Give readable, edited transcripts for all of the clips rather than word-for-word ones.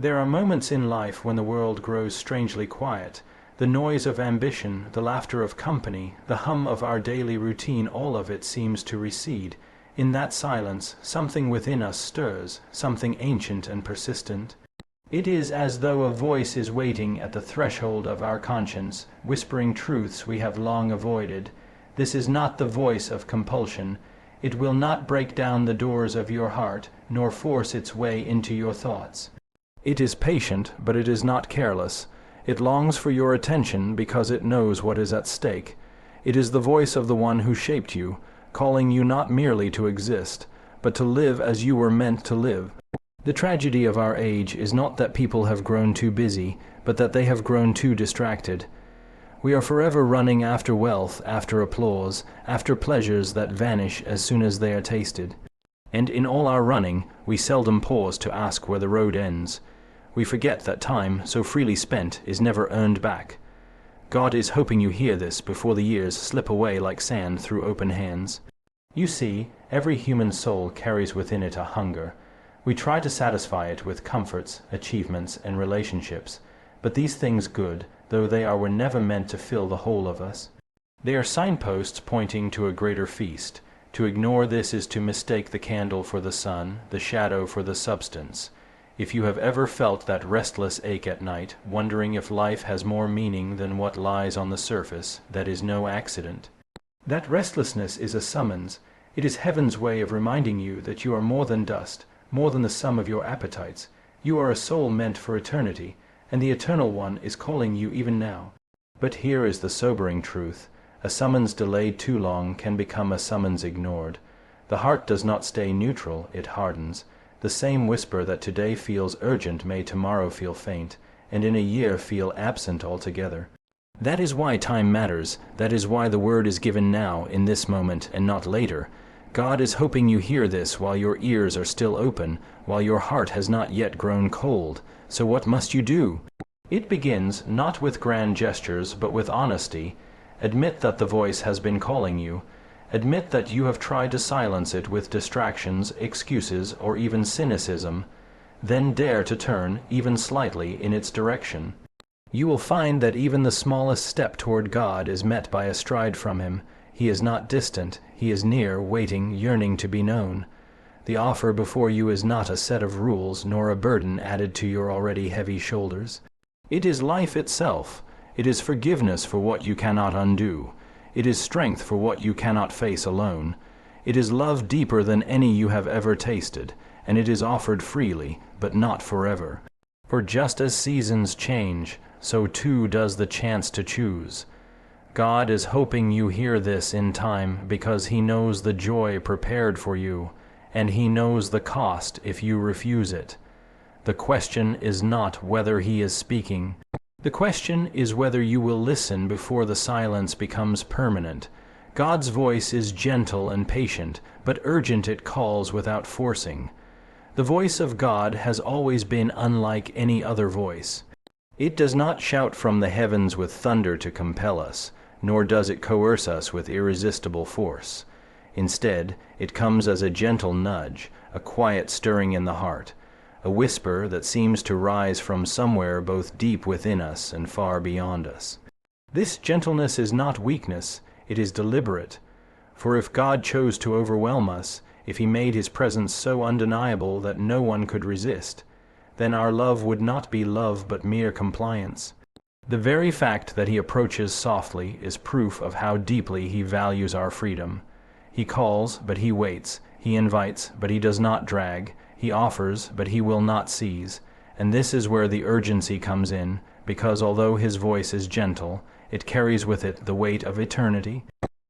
There are moments in life when the world grows strangely quiet. The noise of ambition, the laughter of company, the hum of our daily routine, all of it seems to recede. In that silence, something within us stirs, something ancient and persistent. It is as though a voice is waiting at the threshold of our conscience, whispering truths we have long avoided. This is not the voice of compulsion. It will not break down the doors of your heart, nor force its way into your thoughts. It is patient, but it is not careless. It longs for your attention because it knows what is at stake. It is the voice of the one who shaped you, calling you not merely to exist, but to live as you were meant to live. The tragedy of our age is not that people have grown too busy, but that they have grown too distracted. We are forever running after wealth, after applause, after pleasures that vanish as soon as they are tasted. And in all our running, we seldom pause to ask where the road ends. We forget that time, so freely spent, is never earned back. God is hoping you hear this before the years slip away like sand through open hands. You see, every human soul carries within it a hunger. We try to satisfy it with comforts, achievements, and relationships, but these things good, though they were never meant to fill the whole of us. They are signposts pointing to a greater feast. To ignore this is to mistake the candle for the sun, the shadow for the substance. If you have ever felt that restless ache at night, wondering if life has more meaning than what lies on the surface, that is no accident. That restlessness is a summons. It is heaven's way of reminding you that you are more than dust, more than the sum of your appetites. You are a soul meant for eternity, and the Eternal One is calling you even now. But here is the sobering truth. A summons delayed too long can become a summons ignored. The heart does not stay neutral, it hardens. The same whisper that today feels urgent may tomorrow feel faint, and in a year feel absent altogether. That is why time matters. That is why the word is given now, in this moment, and not later. God is hoping you hear this while your ears are still open, while your heart has not yet grown cold. So what must you do? It begins not with grand gestures, but with honesty. Admit that the voice has been calling you. Admit that you have tried to silence it with distractions, excuses, or even cynicism. Then dare to turn, even slightly, in its direction. You will find that even the smallest step toward God is met by a stride from Him. He is not distant. He is near, waiting, yearning to be known. The offer before you is not a set of rules, nor a burden added to your already heavy shoulders. It is life itself. It is forgiveness for what you cannot undo. It is strength for what you cannot face alone. It is love deeper than any you have ever tasted, and it is offered freely, but not forever. For just as seasons change, so too does the chance to choose. God is hoping you hear this in time because He knows the joy prepared for you, and He knows the cost if you refuse it. The question is not whether He is speaking. The question is whether you will listen before the silence becomes permanent. God's voice is gentle and patient, but urgent it calls without forcing. The voice of God has always been unlike any other voice. It does not shout from the heavens with thunder to compel us, nor does it coerce us with irresistible force. Instead, it comes as a gentle nudge, a quiet stirring in the heart, a whisper that seems to rise from somewhere both deep within us and far beyond us. This gentleness is not weakness, it is deliberate. For if God chose to overwhelm us, if He made His presence so undeniable that no one could resist, then our love would not be love but mere compliance. The very fact that He approaches softly is proof of how deeply He values our freedom. He calls, but He waits. He invites, but He does not drag. He offers, but He will not seize. And this is where the urgency comes in, because although His voice is gentle, it carries with it the weight of eternity.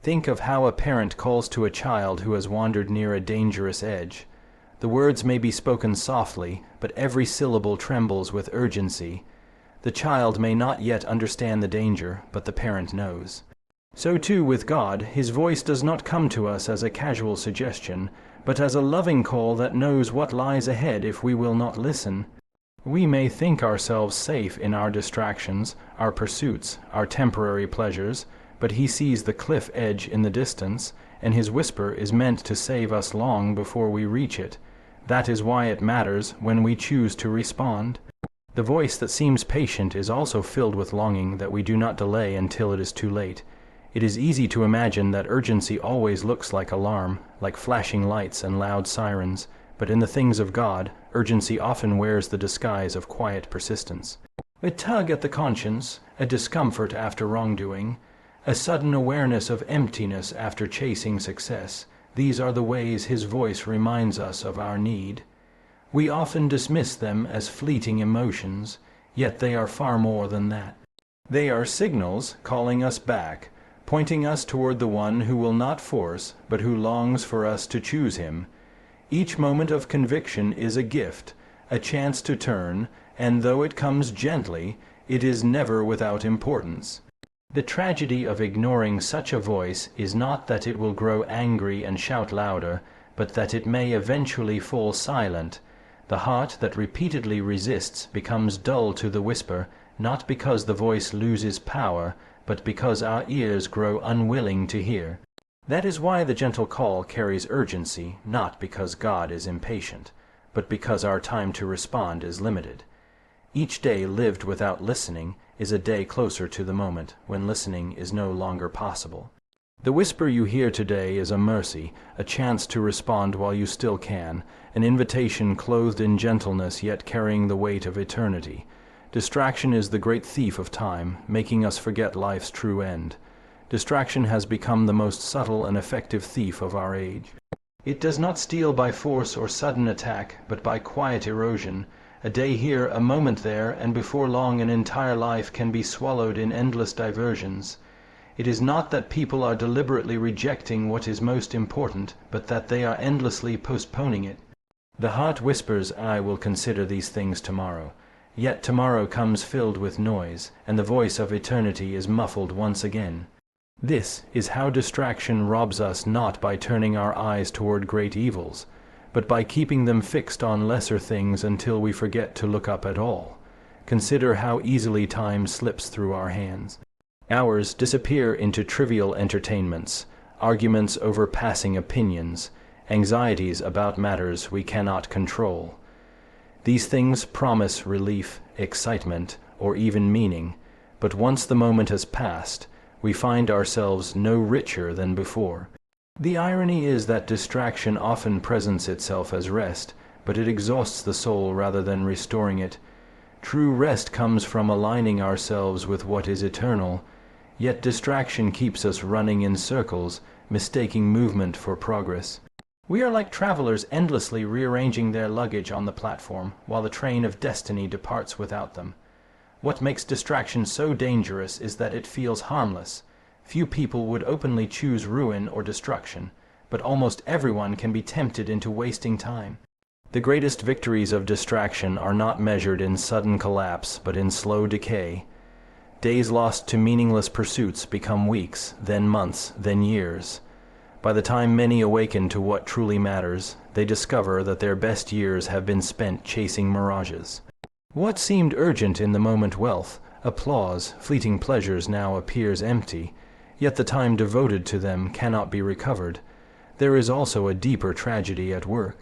Think of how a parent calls to a child who has wandered near a dangerous edge. The words may be spoken softly, but every syllable trembles with urgency. The child may not yet understand the danger, but the parent knows. So too with God, His voice does not come to us as a casual suggestion, but as a loving call that knows what lies ahead if we will not listen. We may think ourselves safe in our distractions, our pursuits, our temporary pleasures, but He sees the cliff edge in the distance, and His whisper is meant to save us long before we reach it. That is why it matters when we choose to respond. The voice that seems patient is also filled with longing that we do not delay until it is too late. It is easy to imagine that urgency always looks like alarm, like flashing lights and loud sirens, but in the things of God, urgency often wears the disguise of quiet persistence. A tug at the conscience, a discomfort after wrongdoing, a sudden awareness of emptiness after chasing success, these are the ways His voice reminds us of our need. We often dismiss them as fleeting emotions, yet they are far more than that. They are signals calling us back, pointing us toward the one who will not force, but who longs for us to choose Him. Each moment of conviction is a gift, a chance to turn, and though it comes gently, it is never without importance. The tragedy of ignoring such a voice is not that it will grow angry and shout louder, but that it may eventually fall silent. The heart that repeatedly resists becomes dull to the whisper, not because the voice loses power, but because our ears grow unwilling to hear. That is why the gentle call carries urgency, not because God is impatient, but because our time to respond is limited. Each day lived without listening is a day closer to the moment when listening is no longer possible. The whisper you hear today is a mercy, a chance to respond while you still can, an invitation clothed in gentleness yet carrying the weight of eternity. Distraction is the great thief of time, making us forget life's true end. Distraction has become the most subtle and effective thief of our age. It does not steal by force or sudden attack, but by quiet erosion. A day here, a moment there, and before long an entire life can be swallowed in endless diversions. It is not that people are deliberately rejecting what is most important, but that they are endlessly postponing it. The heart whispers, "I will consider these things tomorrow." Yet tomorrow comes filled with noise, and the voice of eternity is muffled once again. This is how distraction robs us, not by turning our eyes toward great evils, but by keeping them fixed on lesser things until we forget to look up at all. Consider how easily time slips through our hands. Hours disappear into trivial entertainments, arguments over passing opinions, anxieties about matters we cannot control. These things promise relief, excitement, or even meaning, but once the moment has passed, we find ourselves no richer than before. The irony is that distraction often presents itself as rest, but it exhausts the soul rather than restoring it. True rest comes from aligning ourselves with what is eternal, yet distraction keeps us running in circles, mistaking movement for progress. We are like travelers endlessly rearranging their luggage on the platform, while the train of destiny departs without them. What makes distraction so dangerous is that it feels harmless. Few people would openly choose ruin or destruction, but almost everyone can be tempted into wasting time. The greatest victories of distraction are not measured in sudden collapse, but in slow decay. Days lost to meaningless pursuits become weeks, then months, then years. By the time many awaken to what truly matters, they discover that their best years have been spent chasing mirages. What seemed urgent in the moment, wealth, applause, fleeting pleasures, now appears empty, yet the time devoted to them cannot be recovered. There is also a deeper tragedy at work.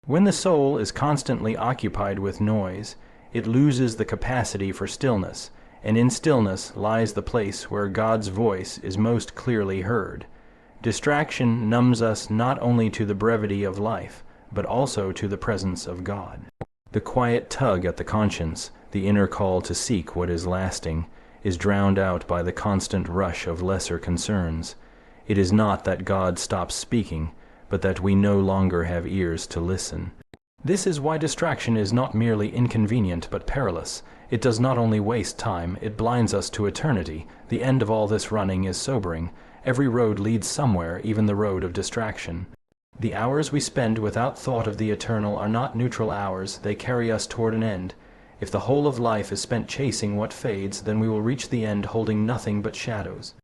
When the soul is constantly occupied with noise, it loses the capacity for stillness, and in stillness lies the place where God's voice is most clearly heard. Distraction numbs us not only to the brevity of life, but also to the presence of God. The quiet tug at the conscience, the inner call to seek what is lasting, is drowned out by the constant rush of lesser concerns. It is not that God stops speaking, but that we no longer have ears to listen. This is why distraction is not merely inconvenient but perilous. It does not only waste time, it blinds us to eternity. The end of all this running is sobering. Every road leads somewhere, even the road of distraction. The hours we spend without thought of the eternal are not neutral hours, they carry us toward an end. If the whole of life is spent chasing what fades, then we will reach the end holding nothing but shadows.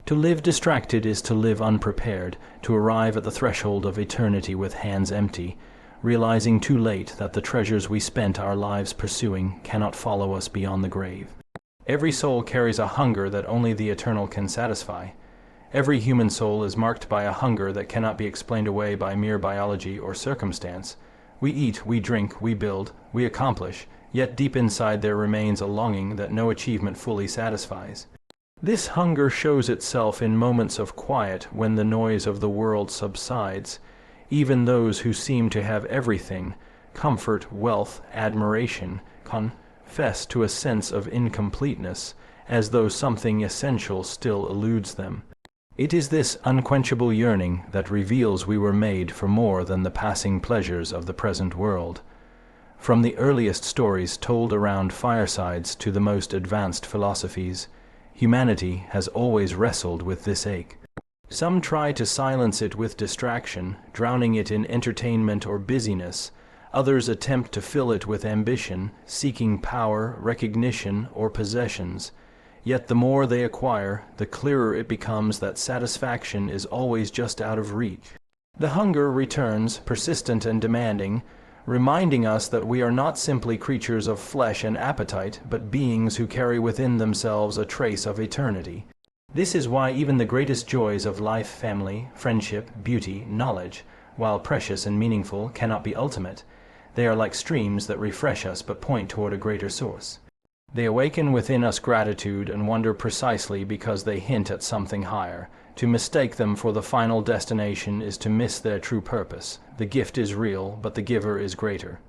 To live distracted is to live unprepared, to arrive at the threshold of eternity with hands empty, realizing too late that the treasures we spent our lives pursuing cannot follow us beyond the grave. Every soul carries a hunger that only the eternal can satisfy. Every human soul is marked by a hunger that cannot be explained away by mere biology or circumstance. We eat, we drink, we build, we accomplish, yet deep inside there remains a longing that no achievement fully satisfies. This hunger shows itself in moments of quiet when the noise of the world subsides. Even those who seem to have everything, comfort, wealth, admiration, confess to a sense of incompleteness, as though something essential still eludes them. It is this unquenchable yearning that reveals we were made for more than the passing pleasures of the present world. From the earliest stories told around firesides to the most advanced philosophies, humanity has always wrestled with this ache. Some try to silence it with distraction, drowning it in entertainment or busyness. Others attempt to fill it with ambition, seeking power, recognition, or possessions. Yet the more they acquire, the clearer it becomes that satisfaction is always just out of reach. The hunger returns, persistent and demanding, reminding us that we are not simply creatures of flesh and appetite, but beings who carry within themselves a trace of eternity. This is why even the greatest joys of life, family, friendship, beauty, knowledge, while precious and meaningful, cannot be ultimate. They are like streams that refresh us but point toward a greater source. They awaken within us gratitude and wonder precisely because they hint at something higher. To mistake them for the final destination is to miss their true purpose. The gift is real, but the giver is greater.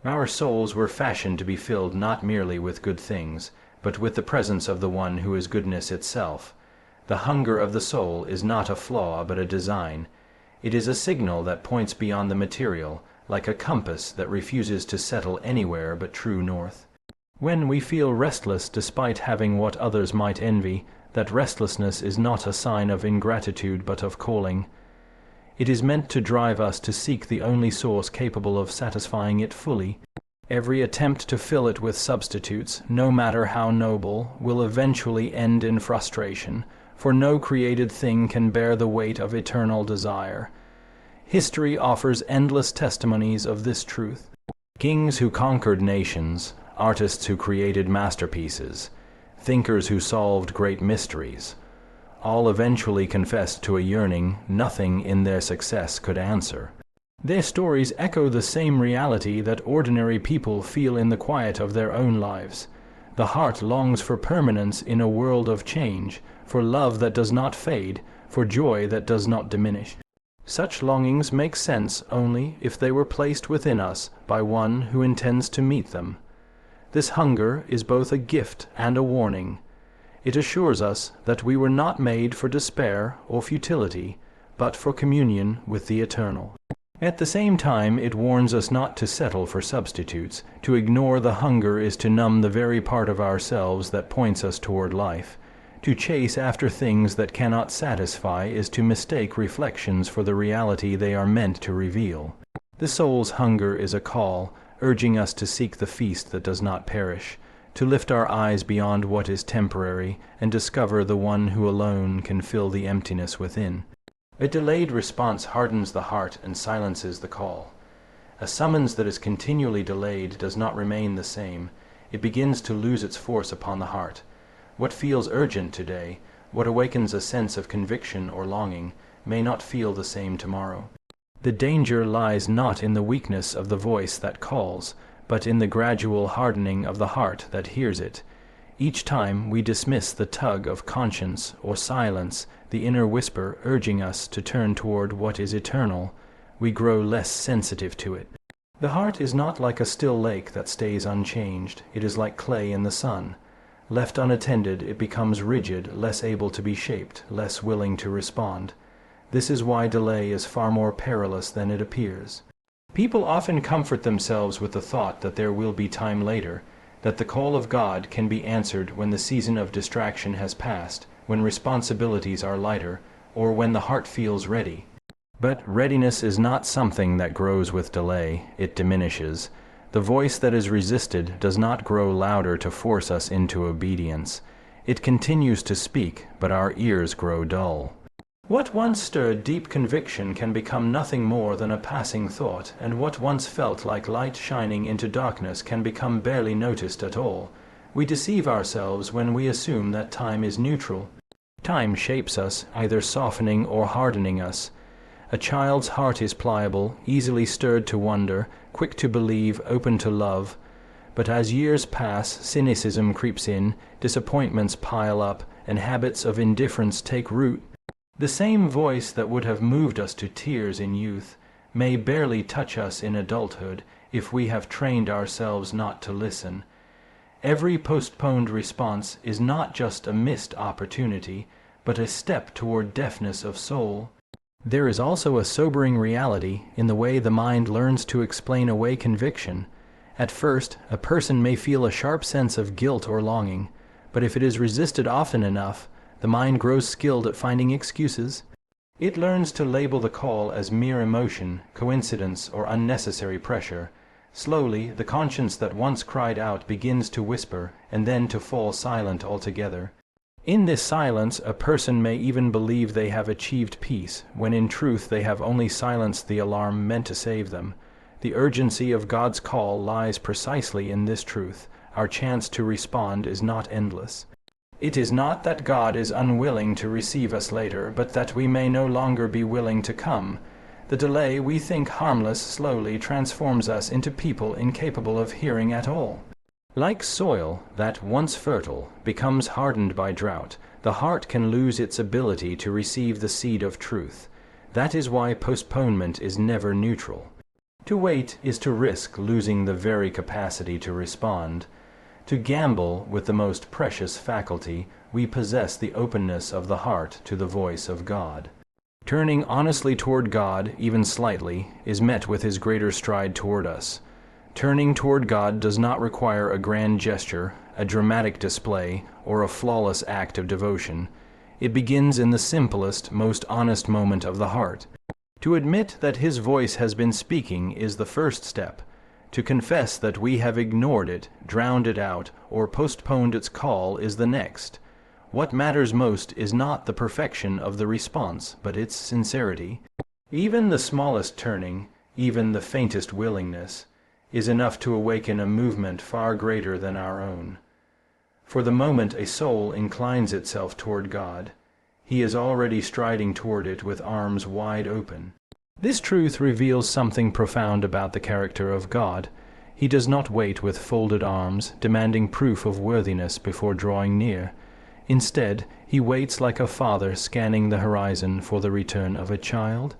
Our souls were fashioned to be filled not merely with good things, but with the presence of the one who is goodness itself. The hunger of the soul is not a flaw but a design. It is a signal that points beyond the material, like a compass that refuses to settle anywhere but true north. When we feel restless despite having what others might envy, that restlessness is not a sign of ingratitude but of calling. It is meant to drive us to seek the only source capable of satisfying it fully. Every attempt to fill it with substitutes, no matter how noble, will eventually end in frustration, for no created thing can bear the weight of eternal desire. History offers endless testimonies of this truth. Kings who conquered nations, artists who created masterpieces, thinkers who solved great mysteries, all eventually confessed to a yearning nothing in their success could answer. Their stories echo the same reality that ordinary people feel in the quiet of their own lives. The heart longs for permanence in a world of change, for love that does not fade, for joy that does not diminish. Such longings make sense only if they were placed within us by one who intends to meet them. This hunger is both a gift and a warning. It assures us that we were not made for despair or futility, but for communion with the eternal. At the same time, it warns us not to settle for substitutes. To ignore the hunger is to numb the very part of ourselves that points us toward life. To chase after things that cannot satisfy is to mistake reflections for the reality they are meant to reveal. The soul's hunger is a call, urging us to seek the feast that does not perish, to lift our eyes beyond what is temporary and discover the one who alone can fill the emptiness within. A delayed response hardens the heart and silences the call. A summons that is continually delayed does not remain the same. It begins to lose its force upon the heart. What feels urgent today, what awakens a sense of conviction or longing, may not feel the same tomorrow. The danger lies not in the weakness of the voice that calls, but in the gradual hardening of the heart that hears it. Each time we dismiss the tug of conscience or silence, the inner whisper urging us to turn toward what is eternal, we grow less sensitive to it. The heart is not like a still lake that stays unchanged. It is like clay in the sun. Left unattended, it becomes rigid, less able to be shaped, less willing to respond. This is why delay is far more perilous than it appears. People often comfort themselves with the thought that there will be time later, that the call of God can be answered when the season of distraction has passed, when responsibilities are lighter, or when the heart feels ready. But readiness is not something that grows with delay, it diminishes. The voice that is resisted does not grow louder to force us into obedience. It continues to speak, but our ears grow dull. What once stirred deep conviction can become nothing more than a passing thought, and what once felt like light shining into darkness can become barely noticed at all. We deceive ourselves when we assume that time is neutral. Time shapes us, either softening or hardening us. A child's heart is pliable, easily stirred to wonder, quick to believe, open to love. But as years pass, cynicism creeps in, disappointments pile up, and habits of indifference take root. The same voice that would have moved us to tears in youth may barely touch us in adulthood if we have trained ourselves not to listen. Every postponed response is not just a missed opportunity, but a step toward deafness of soul. There is also a sobering reality in the way the mind learns to explain away conviction. At first, a person may feel a sharp sense of guilt or longing, but if it is resisted often enough, the mind grows skilled at finding excuses. It learns to label the call as mere emotion, coincidence, or unnecessary pressure. Slowly, the conscience that once cried out begins to whisper, and then to fall silent altogether. In this silence, a person may even believe they have achieved peace, when in truth they have only silenced the alarm meant to save them. The urgency of God's call lies precisely in this truth. Our chance to respond is not endless. It is not that God is unwilling to receive us later, but that we may no longer be willing to come. The delay we think harmless slowly transforms us into people incapable of hearing at all. Like soil that, once fertile, becomes hardened by drought, the heart can lose its ability to receive the seed of truth. That is why postponement is never neutral. To wait is to risk losing the very capacity to respond. To gamble with the most precious faculty, we possess the openness of the heart to the voice of God. Turning honestly toward God, even slightly, is met with his greater stride toward us. Turning toward God does not require a grand gesture, a dramatic display, or a flawless act of devotion. It begins in the simplest, most honest moment of the heart. To admit that his voice has been speaking is the first step. To confess that we have ignored it, drowned it out, or postponed its call is the next. What matters most is not the perfection of the response, but its sincerity. Even the smallest turning, even the faintest willingness, is enough to awaken a movement far greater than our own. For the moment a soul inclines itself toward God, he is already striding toward it with arms wide open. This truth reveals something profound about the character of God. He does not wait with folded arms, demanding proof of worthiness before drawing near. Instead, he waits like a father scanning the horizon for the return of a child.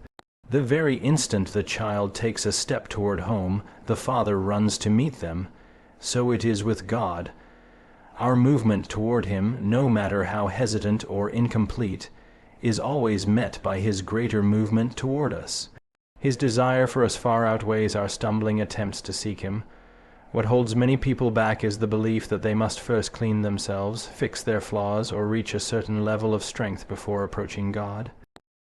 The very instant the child takes a step toward home, the father runs to meet them. So it is with God. Our movement toward him, no matter how hesitant or incomplete, is always met by his greater movement toward us. His desire for us far outweighs our stumbling attempts to seek him. What holds many people back is the belief that they must first clean themselves, fix their flaws, or reach a certain level of strength before approaching God.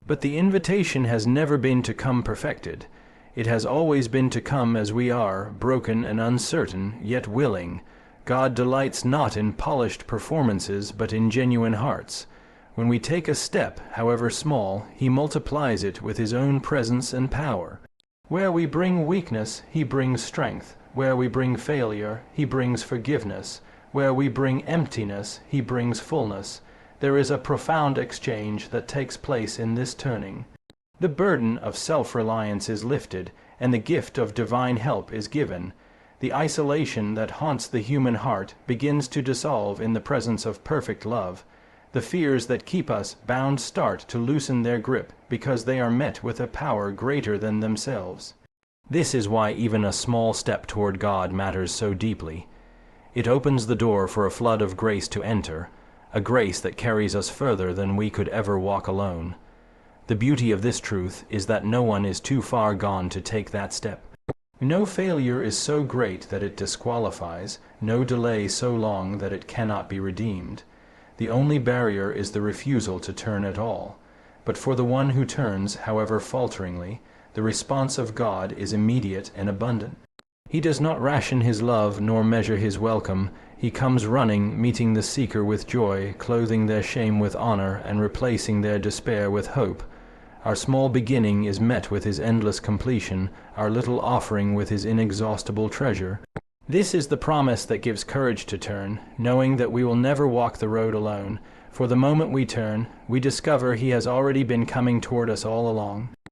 But the invitation has never been to come perfected. It has always been to come as we are, broken and uncertain, yet willing. God delights not in polished performances, but in genuine hearts. When we take a step, however small, he multiplies it with his own presence and power. Where we bring weakness, he brings strength. Where we bring failure, he brings forgiveness. Where we bring emptiness, he brings fullness. There is a profound exchange that takes place in this turning. The burden of self-reliance is lifted, and the gift of divine help is given. The isolation that haunts the human heart begins to dissolve in the presence of perfect love. The fears that keep us bound start to loosen their grip because they are met with a power greater than themselves. This is why even a small step toward God matters so deeply. It opens the door for a flood of grace to enter, a grace that carries us further than we could ever walk alone. The beauty of this truth is that no one is too far gone to take that step. No failure is so great that it disqualifies, no delay so long that it cannot be redeemed. The only barrier is the refusal to turn at all. But for the one who turns, however falteringly, the response of God is immediate and abundant. He does not ration his love nor measure his welcome. He comes running, meeting the seeker with joy, clothing their shame with honor, and replacing their despair with hope. Our small beginning is met with his endless completion, our little offering with his inexhaustible treasure. This is the promise that gives courage to turn, knowing that we will never walk the road alone. For the moment we turn, we discover he has already been coming toward us all along.